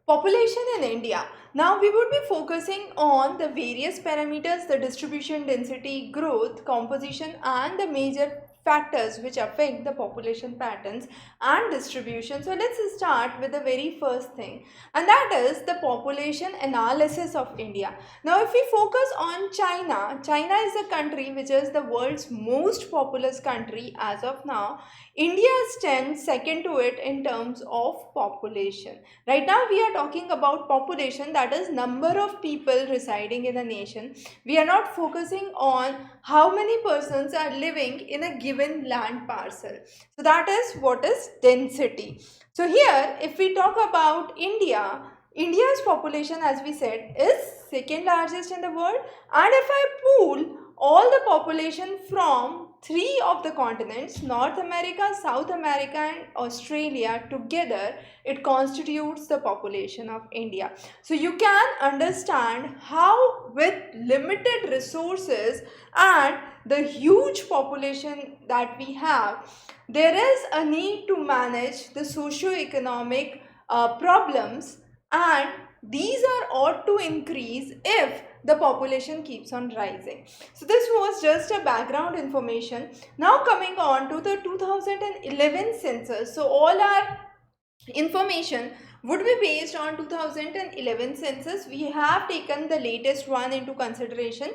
Population in India. Now we would be focusing on the various parameters, the distribution, density, growth, composition and the major factors which affect the population patterns and distribution. So let's start with the very first thing, and that is the population analysis of India. Now if we focus on China, China is a country which is the world's most populous country as of now. India stands second to it in terms of population. Right now we are talking about population, that is number of people residing in a nation. We are not focusing on how many persons are living in a given land parcel. So that is what is density. So here if we talk about India, India's population, as we said, is second largest in the world, and if I pool all the population from three of the continents, North America, South America and Australia together, it constitutes the population of India. So you can understand how with limited resources and the huge population that we have, there is a need to manage the socio-economic problems, and these are ought to increase if the population keeps on rising. So this was just a background information. Now coming on to the 2011 census. So all our information would be based on 2011 census. We have taken the latest one into consideration.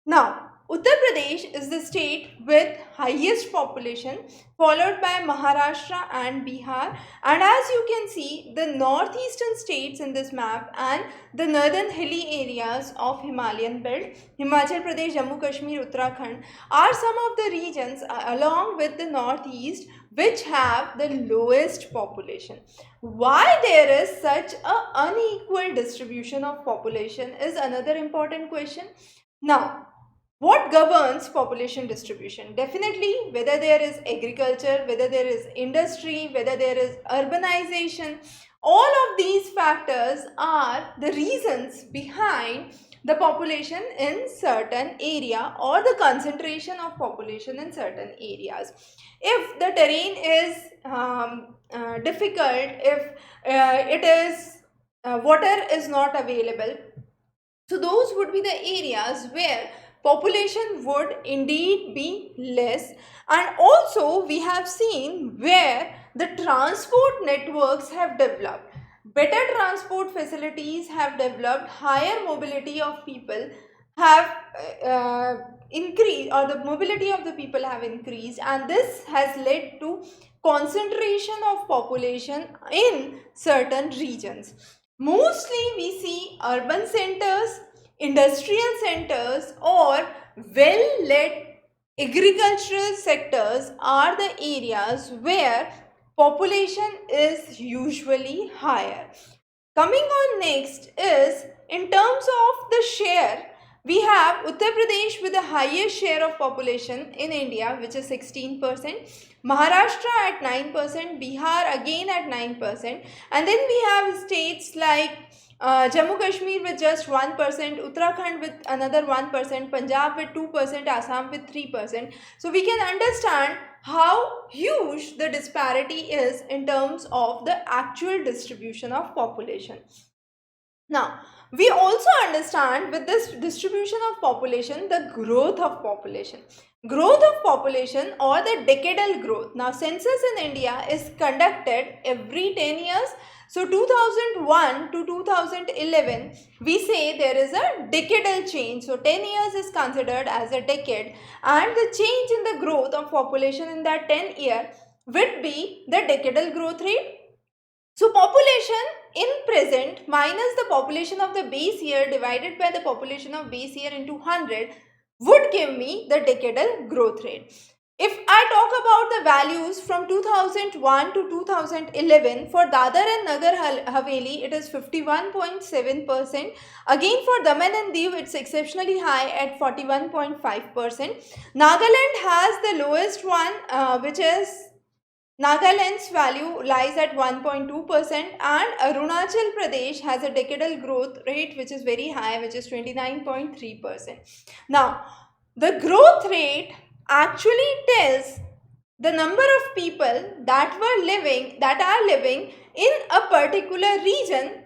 Now, Uttar Pradesh is the state with highest population, followed by Maharashtra and Bihar. And as you can see, the northeastern states in this map and the northern hilly areas of Himalayan belt, Himachal Pradesh, Jammu Kashmir, Uttarakhand, are some of the regions along with the northeast which have the lowest population. Why there is such an unequal distribution of population is another important question. Now, what governs population distribution? Definitely, whether there is agriculture, whether there is industry, whether there is urbanization, all of these factors are the reasons behind the population in certain area or the concentration of population in certain areas. If the terrain is difficult, if it is water is not available, so those would be the areas where population would indeed be less. And also we have seen where the transport networks have developed, better transport facilities have developed, higher mobility of people have increased, or the mobility of the people have increased, and this has led to concentration of population in certain regions. Mostly we see urban centers, industrial centers or well-led agricultural sectors are the areas where population is usually higher. Coming on next is in terms of the share, we have Uttar Pradesh with the highest share of population in India, which is 16%, Maharashtra at 9%, Bihar again at 9%, and then we have states like Jammu Kashmir with just 1%, Uttarakhand with another 1%, Punjab with 2%, Assam with 3%. So we can understand how huge the disparity is in terms of the actual distribution of population. Now, we also understand with this distribution of population, the growth of population. Growth of population or the decadal growth. Now, census in India is conducted every 10 years. So, 2001 to 2011, we say there is a decadal change. So, 10 years is considered as a decade, and the change in the growth of population in that 10 year would be the decadal growth rate. So population in present minus the population of the base year divided by the population of base year into 100 would give me the decadal growth rate. If I talk about the values from 2001 to 2011, for Dadar and Nagar Haveli, it is 51.7%. Again for Daman and Diu, it's exceptionally high at 41.5%. Nagaland has the lowest one, which is Nagaland's value lies at 1.2%, and Arunachal Pradesh has a decadal growth rate which is very high, which is 29.3%. Now, the growth rate actually tells the number of people that are living in a particular region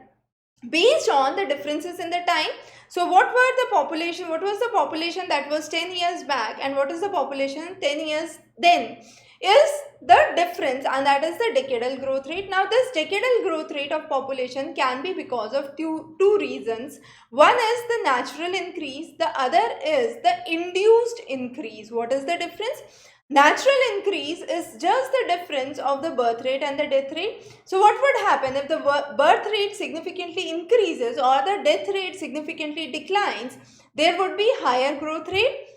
based on the differences in the time. So what were the population, what was the population that was 10 years back and what is the population 10 years then, is the difference, and that is the decadal growth rate. Now this decadal growth rate of population can be because of two reasons. One is the natural increase, the other is the induced increase. What is the difference? Natural increase is just the difference of the birth rate and the death rate. So what would happen if the birth rate significantly increases or the death rate significantly declines? There would be higher growth rate.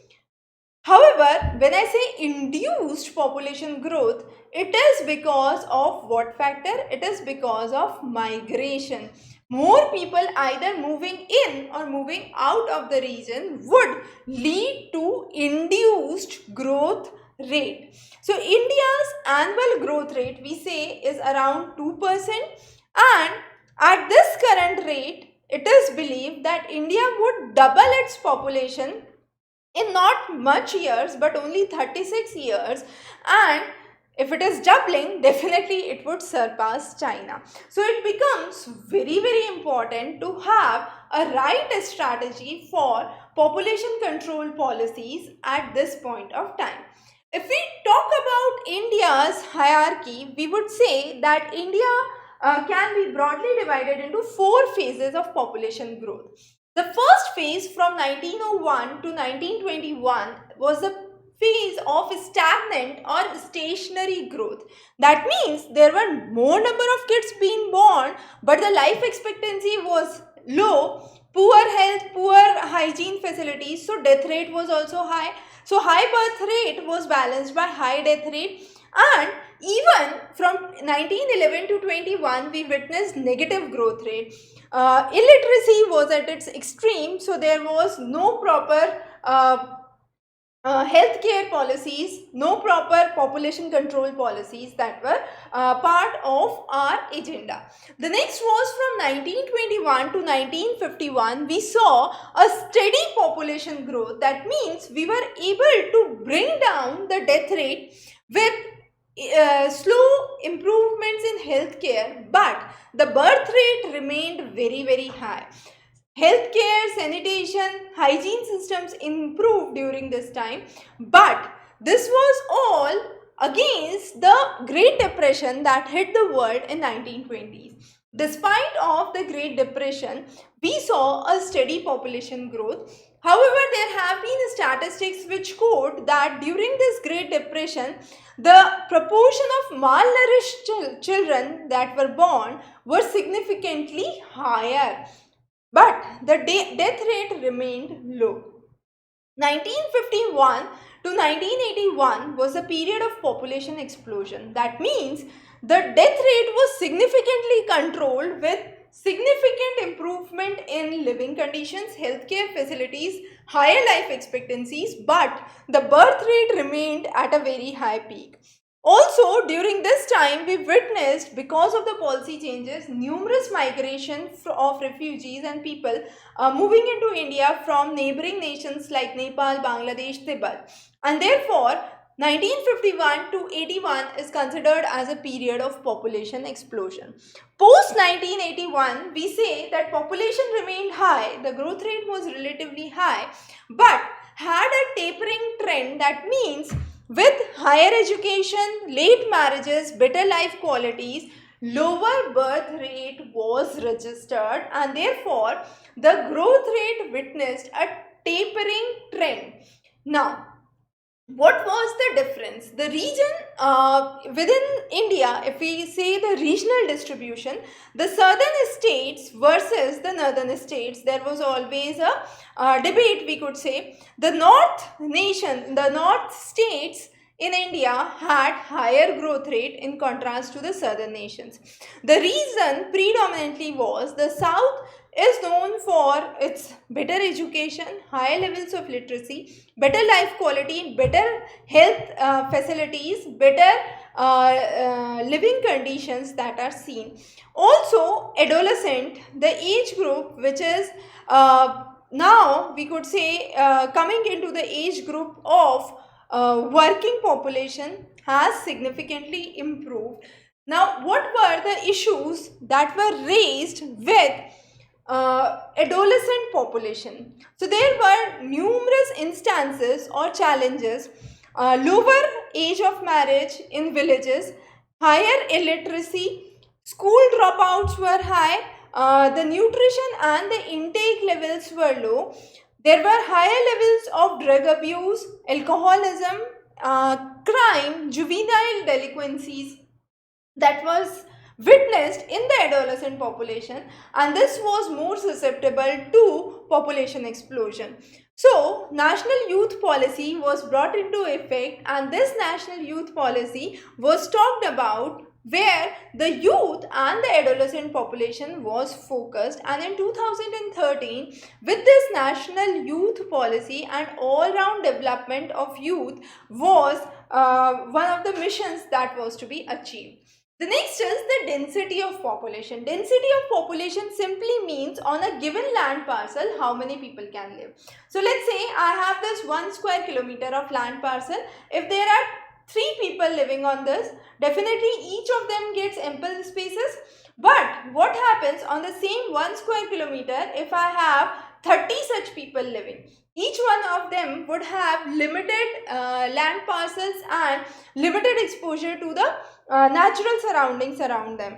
However, when I say induced population growth, it is because of what factor? It is because of migration. More people either moving in or moving out of the region would lead to induced growth rate. So India's annual growth rate, we say, is around 2%, and at this current rate, it is believed that India would double its population in not much years but only 36 years, and if it is doubling, definitely it would surpass China. So it becomes very important to have a right strategy for population control policies at this point of time. If we talk about India's hierarchy, we would say that India can be broadly divided into 4 phases of population growth. The first phase from 1901 to 1921 was the phase of stagnant or stationary growth. That means there were more number of kids being born, but the life expectancy was low, poor health, poor hygiene facilities, so death rate was also high. So high birth rate was balanced by high death rate, and even from 1911 to 21 we witnessed negative growth rate. Illiteracy was at its extreme, so there was no proper healthcare policies, no proper population control policies that were part of our agenda. The next was from 1921 to 1951, we saw a steady population growth. That means we were able to bring down the death rate with slow improvements in healthcare, but the birth rate remained very high. Healthcare, sanitation, hygiene systems improved during this time, but this was all against the Great Depression that hit the world in 1920s. Despite of the Great Depression, we saw a steady population growth. However, there have been statistics which quote that during this Great Depression, the proportion of malnourished children that were born were significantly higher, but the death rate remained low. 1951 to 1981 was a period of population explosion. That means the death rate was significantly controlled with significant improvement in living conditions, healthcare facilities, higher life expectancies, but the birth rate remained at a very high peak. Also, during this time, we witnessed, because of the policy changes, numerous migration of refugees and people moving into India from neighboring nations like Nepal, Bangladesh, Tibet. And therefore, 1951 to 81 is considered as a period of population explosion. Post 1981, we say that population remained high, the growth rate was relatively high, but had a tapering trend. That means with higher education, late marriages, better life qualities, lower birth rate was registered, and therefore the growth rate witnessed a tapering trend. Now, what was the difference? The region within India, if we say the regional distribution, the southern states versus the northern states, there was always a debate, we could say. The north states in India had higher growth rate in contrast to the southern nations. The reason predominantly was the south is known for its better education, higher levels of literacy, better life quality, better health facilities, better living conditions that are seen. Also, adolescent, the age group which is now we could say coming into the age group of working population, has significantly improved. Now, what were the issues that were raised with adolescent population. So there were numerous instances or challenges: lower age of marriage in villages, higher illiteracy, school dropouts were high, the nutrition and the intake levels were low. There were higher levels of drug abuse, alcoholism, crime, juvenile delinquencies that was witnessed in the adolescent population, and this was more susceptible to population explosion. So national youth policy was brought into effect, and this national youth policy was talked about where the youth and the adolescent population was focused. And in 2013, with this national youth policy, and all round development of youth was one of the missions that was to be achieved. The next is the density of population. Density of population simply means on a given land parcel how many people can live. So let's say I have this 1 square kilometer of land parcel. If there are 3 people living on this, definitely each of them gets ample spaces. But what happens on the same 1 square kilometer if I have 30 such people living? Each one of them would have limited land parcels and limited exposure to the natural surroundings around them.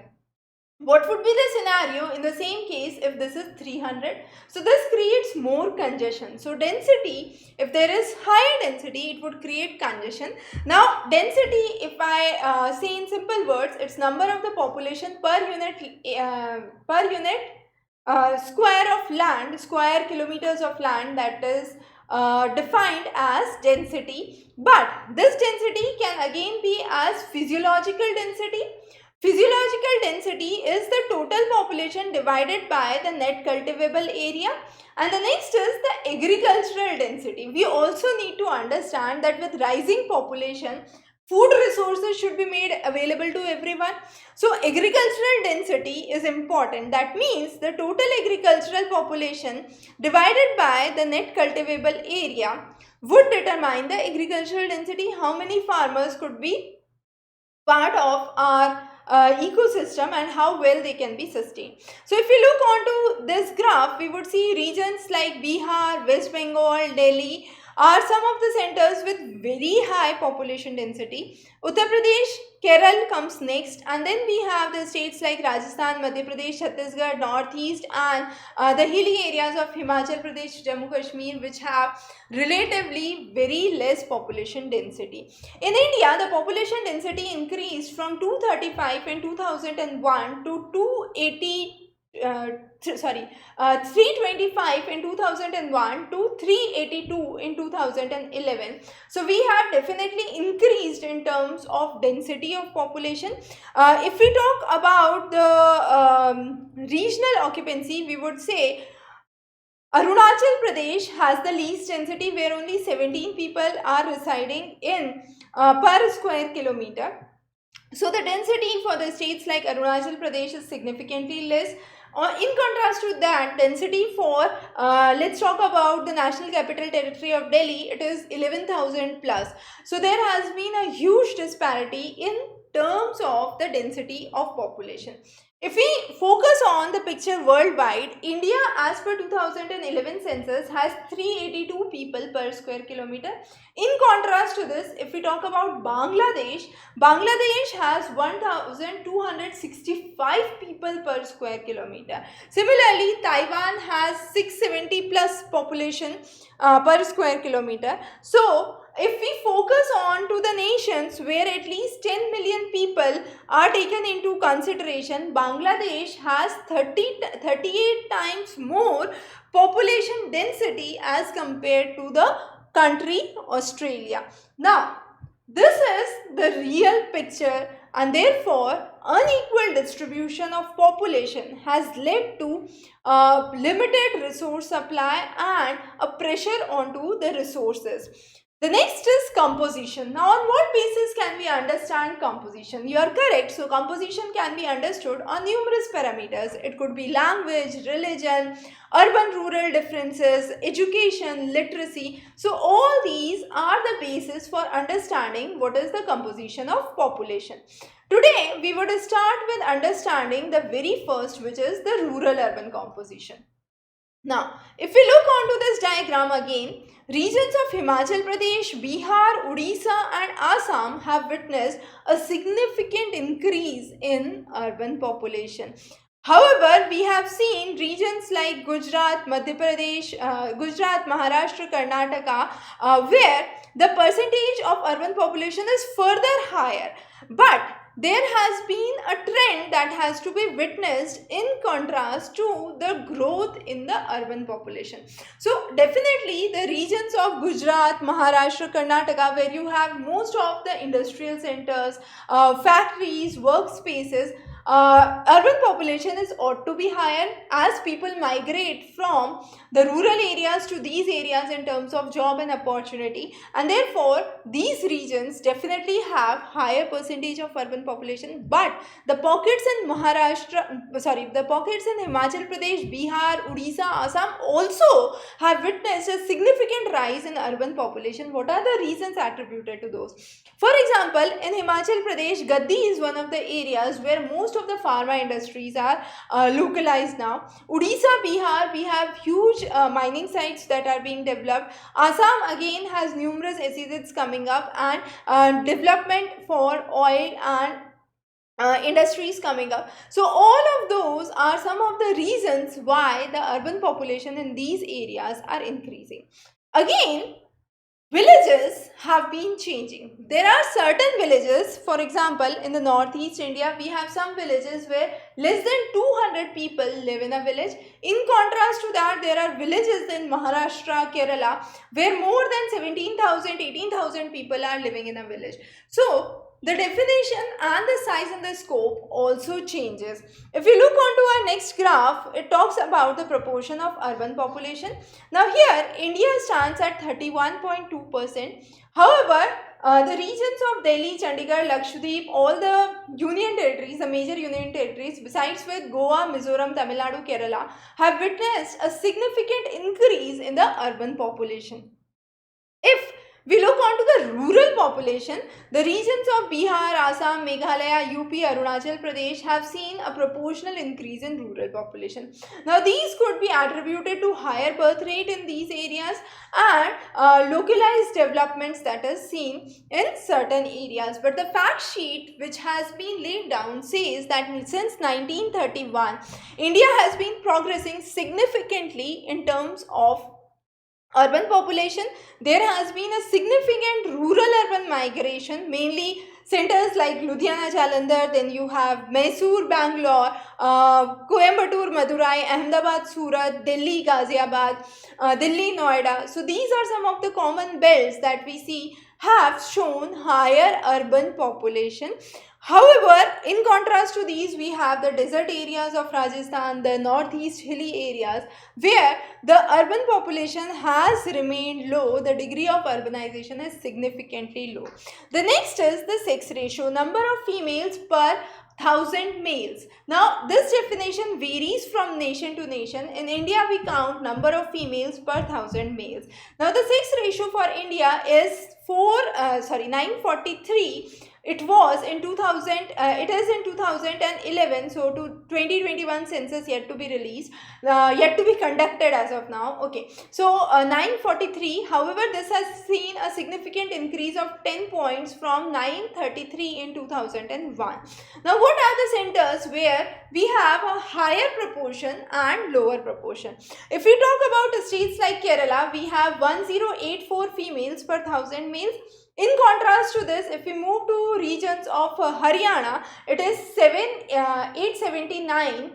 What would be the scenario in the same case if this is 300? So this creates more congestion. So density, if there is higher density, it would create congestion. Now density, if I say in simple words, it's number of the population per unit square of land, square kilometers of land, that is defined as density. But this density can again be as physiological density. Physiological density is the total population divided by the net cultivable area. And the next is the agricultural density. We also need to understand that with rising population, food resources should be made available to everyone. So agricultural density is important. That means the total agricultural population divided by the net cultivable area would determine the agricultural density, how many farmers could be part of our ecosystem and how well they can be sustained. So if we look onto this graph, we would see regions like Bihar, West Bengal, Delhi are some of the centers with very high population density. Uttar Pradesh, Kerala comes next, and then we have the states like Rajasthan, Madhya Pradesh, Chhattisgarh, Northeast, and the hilly areas of Himachal Pradesh, Jammu Kashmir, which have relatively very less population density. In India, the population density increased from 235 in 2001 to 325 in 2001 to 382 in 2011. So we have definitely increased in terms of density of population. If we talk about the regional occupancy, we would say Arunachal Pradesh has the least density, where only 17 people are residing in per square kilometer. So the density for the states like Arunachal Pradesh is significantly less. In contrast to that, density for, let's talk about the National Capital Territory of Delhi, it is 11,000 plus. So there has been a huge disparity in terms of the density of population. If we focus on the picture worldwide, India as per 2011 census has 382 people per square kilometer. In contrast to this, if we talk about Bangladesh, Bangladesh has 1265 people per square kilometer. Similarly, Taiwan has 670 plus population per square kilometer. So if we focus on to the nations where at least 10 million people are taken into consideration, Bangladesh has 38 times more population density as compared to the country Australia. Now, this is the real picture, and therefore unequal distribution of population has led to limited resource supply and a pressure onto the resources. The next is composition. Now, on what basis can we understand composition? You are correct. So, composition can be understood on numerous parameters. It could be language, religion, urban-rural differences, education, literacy. So, all these are the basis for understanding what is the composition of population. Today, we would start with understanding the very first, which is the rural-urban composition. Now, if we look onto this diagram again, regions of Himachal Pradesh, Bihar, Odisha and Assam have witnessed a significant increase in urban population. However, we have seen regions like Gujarat, Madhya Pradesh, Gujarat, Maharashtra, Karnataka, where the percentage of urban population is further higher. But there has been a trend that has to be witnessed in contrast to the growth in the urban population. So definitely the regions of Gujarat, Maharashtra, Karnataka, where you have most of the industrial centers, factories, workspaces, urban population is ought to be higher as people migrate from the rural areas to these areas in terms of job and opportunity, and therefore these regions definitely have higher percentage of urban population. But the pockets in the pockets in Himachal Pradesh, Bihar, Odisha, Assam also have witnessed a significant rise in urban population. What are the reasons attributed to those? For example, in Himachal Pradesh, Gaddi is one of the areas where most of the pharma industries are localized now. Odisha, Bihar, we have huge mining sites that are being developed. Assam again has numerous SEZs coming up, and development for oil and industries coming up. So all of those are some of the reasons why the urban population in these areas are increasing. Again, villages have been changing. There are certain villages, for example, in the northeast India, we have some villages where less than 200 people live in a village. In contrast to that, there are villages in Maharashtra, Kerala, where more than 17,000, 18,000 people are living in a village. So the definition and the size and the scope also changes. If we look onto our next graph, it talks about the proportion of urban population. Now here, India stands at 31.2%. However, the regions of Delhi, Chandigarh, Lakshadweep, all the union territories, the major union territories, besides with Goa, Mizoram, Tamil Nadu, Kerala, have witnessed a significant increase in the urban population. If we look onto the rural population, the regions of Bihar, Assam, Meghalaya, UP, Arunachal Pradesh have seen a proportional increase in rural population. Now, these could be attributed to higher birth rate in these areas and localized developments that is seen in certain areas. But the fact sheet which has been laid down says that since 1931, India has been progressing significantly in terms of urban population. There has been a significant rural-urban migration, mainly centers like Ludhiana, Jalandhar, then you have Mysore, Bangalore, Coimbatore, Madurai, Ahmedabad, Surat, Delhi, Ghaziabad, Delhi, Noida. So these are some of the common belts that we see have shown higher urban population. However, in contrast to these, we have the desert areas of Rajasthan, the northeast hilly areas, where the urban population has remained low. The degree of urbanization is significantly low. The next is the sex ratio, number of females per 1,000 males. Now, this definition varies from nation to nation. In India, we count number of females per 1,000 males. Now, the sex ratio for India is 943. It was in 2000, it is in 2011, so to 2021 census yet to be released, yet to be conducted as of now. Okay, so 943. However, this has seen a significant increase of 10 points from 933 in 2001. Now, what are the centers where we have a higher proportion and lower proportion? If we talk about states like Kerala, we have 1084 females per 1,000 males. In contrast to this, if we move to regions of Haryana, it is 879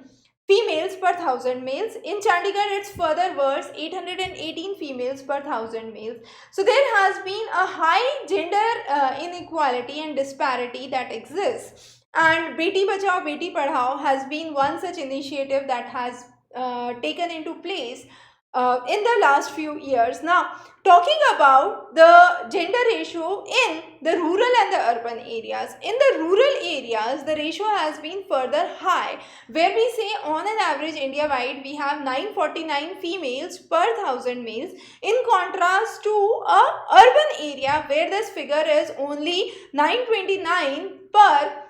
females per 1,000 males. In Chandigarh, it's further worse, 818 females per 1,000 males. So there has been a high gender inequality and disparity that exists. And Beti Bachao, Beti Padhao has been one such initiative that has taken into place in the last few years. Now, talking about the gender ratio in the rural and the urban areas. In the rural areas, the ratio has been further high, where we say on an average India-wide we have 949 females per 1,000 males, in contrast to a urban area where this figure is only 929 per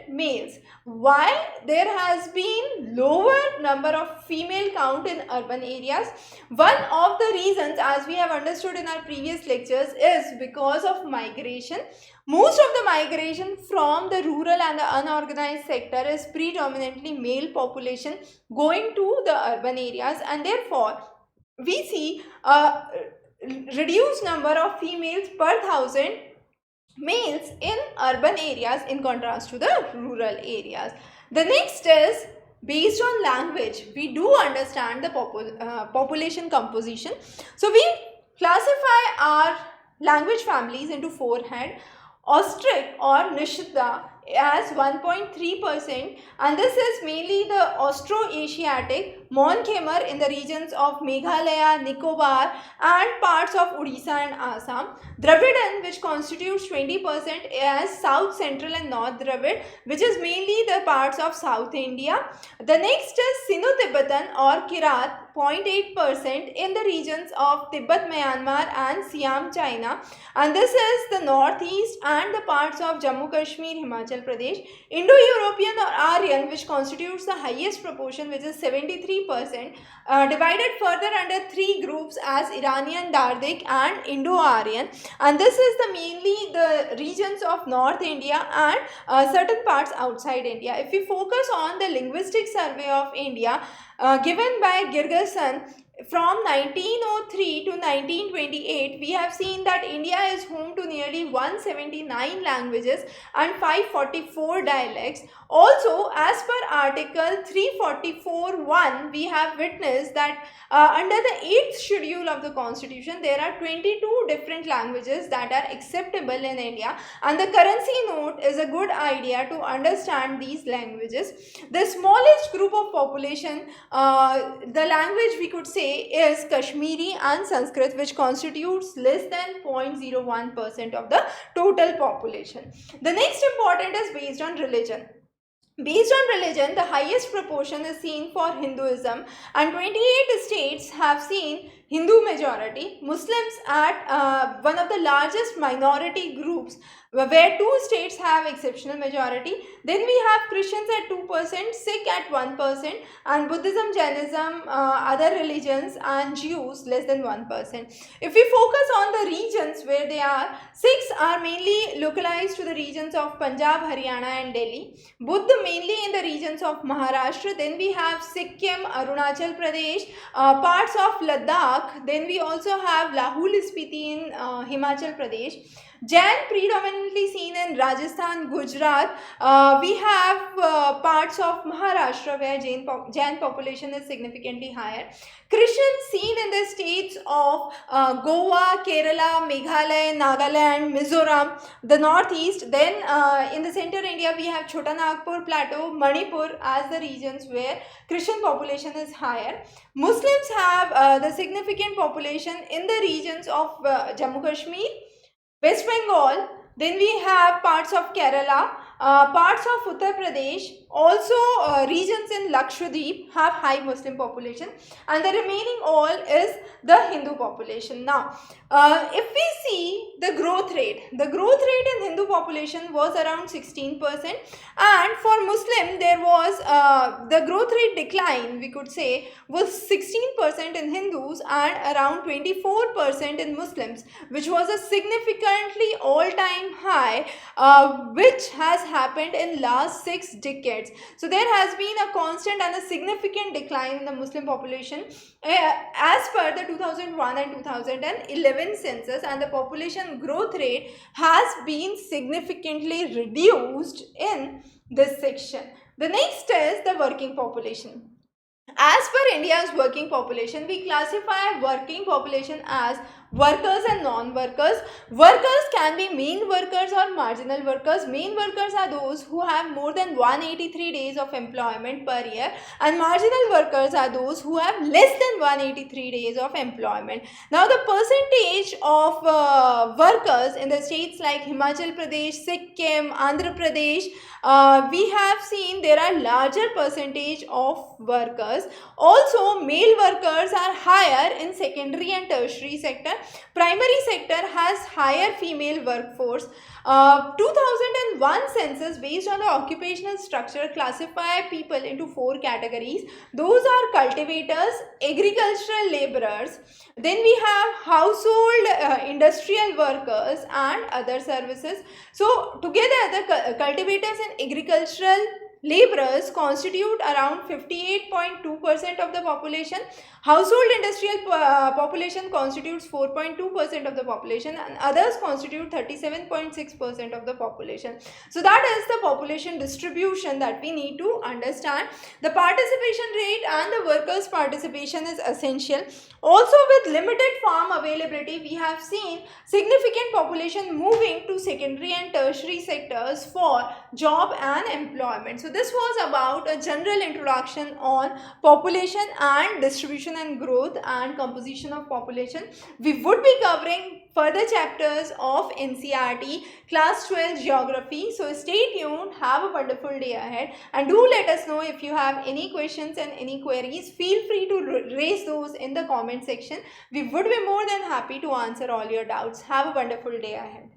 males. Why there has been lower number of female count in urban areas? One of the reasons, as we have understood in our previous lectures, is because of migration. Most of the migration from the rural and the unorganized sector is predominantly male population going to the urban areas, and therefore we see a reduced number of females per thousand males in urban areas in contrast to the rural areas. The next is based on language. We do understand the population composition. So we classify our language families into four head. Austric or Nishida as 1.3%, and this is mainly the Austro-Asiatic, Mon Khmer in the regions of Meghalaya, Nicobar and parts of Odisha and Assam. Dravidian, which constitutes 20%, as South Central and North Dravid, which is mainly the parts of South India. The next is Sino-Tibetan or Kirat, 0.8% in the regions of Tibet, Myanmar and Siam, China, and this is the northeast and the parts of Jammu Kashmir, Himachal Pradesh. Indo-European or Aryan, which constitutes the highest proportion, which is 73%, divided further under three groups as Iranian, Dardic and Indo-Aryan, and this is the mainly the regions of North India and certain parts outside India. If we focus on the linguistic survey of India given by Girgason from 1903 to 1928, we have seen that India is home to nearly 179 languages and 544 dialects. Also, as per Article 344(1), we have witnessed that under the 8th schedule of the Constitution, there are 22 different languages that are acceptable in India, and the currency note is a good idea to understand these languages. The smallest group of population, the language we could say is Kashmiri and Sanskrit, which constitutes less than 0.01% of the total population. The next important is based on religion. Based on religion, the highest proportion is seen for Hinduism, and 28 states have seen Hindu majority. Muslims at one of the largest minority groups, where two states have exceptional majority. Then we have Christians at 2%, Sikh at 1%, and Buddhism, Jainism, other religions and Jews less than 1%. If we focus on the regions where they are, Sikhs are mainly localized to the regions of Punjab, Haryana and Delhi. Buddha mainly in the regions of Maharashtra. Then we have Sikkim, Arunachal Pradesh, parts of Ladakh. Then we also have Lahul Spiti in Himachal Pradesh. Jain predominantly seen in Rajasthan, Gujarat. We have parts of Maharashtra where Jain population is significantly higher. Christians seen in the states of Goa, Kerala, Meghalaya, Nagaland, Mizoram, the northeast. Then in the center India we have Chota Nagpur Plateau, Manipur as the regions where Christian population is higher. Muslims have the significant population in the regions of Jammu Kashmir, West Bengal, then we have parts of Kerala, parts of Uttar Pradesh, also regions in Lakshadweep have high Muslim population, and the remaining all is the Hindu population. Now, if we see the growth rate in Hindu population was around 16%, and for Muslim there was the growth rate decline, we could say, was 16% in Hindus and around 24% in Muslims, which was a significantly all-time high which has happened in last 6 decades. So there has been a constant and a significant decline in the Muslim population as per the 2001 and 2011 census, and the population growth rate has been significantly reduced in this section. The next is the working population. As per India's working population, we classify working population as workers and non-workers. Workers can be main workers or marginal workers. Main workers are those who have more than 183 days of employment per year, and marginal workers are those who have less than 183 days of employment. Now, the percentage of workers in the states like Himachal Pradesh, Sikkim, Andhra Pradesh, we have seen there are larger percentage of workers workers. Also, male workers are higher in secondary and tertiary sector. Primary sector has higher female workforce. 2001 census based on the occupational structure classify people into 4 categories. Those are cultivators, agricultural laborers, then we have household industrial workers and other services. So together the cultivators and agricultural laborers constitute around 58.2% of the population. Household industrial population constitutes 4.2% of the population, and others constitute 37.6% of the population. So that is the population distribution that we need to understand. The participation rate and the workers' participation is essential. Also, with limited farm availability, we have seen significant population moving to secondary and tertiary sectors for job and employment. So this was about a general introduction on population and distribution and growth and composition of population. We would be covering further chapters of NCERT class 12 geography. So stay tuned, have a wonderful day ahead, and do let us know if you have any questions and any queries. Feel free to raise those in the comment section. We would be more than happy to answer all your doubts. Have a wonderful day ahead.